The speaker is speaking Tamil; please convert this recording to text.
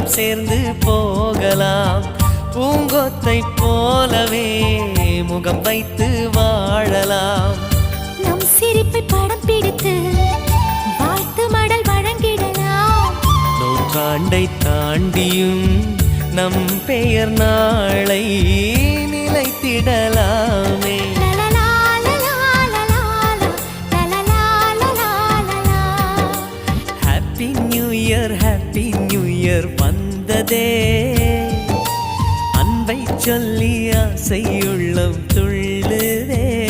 நாம் சேர்ந்து போகலாம். பூங்கொத்தை போலவே முகம் வைத்து வாழலாம். நம் சிரிப்பை படம் பிடித்து வாழ்த்து மடல் வழங்கிடலாம். நூற்றாண்டை தாண்டியும் நம் பெயர் நாளை நிலைத்திடலாமே. Happy new year, happy new year வந்ததே. அன்பை சொல்லி ஆசையுள்ளம் துள்ளுதே.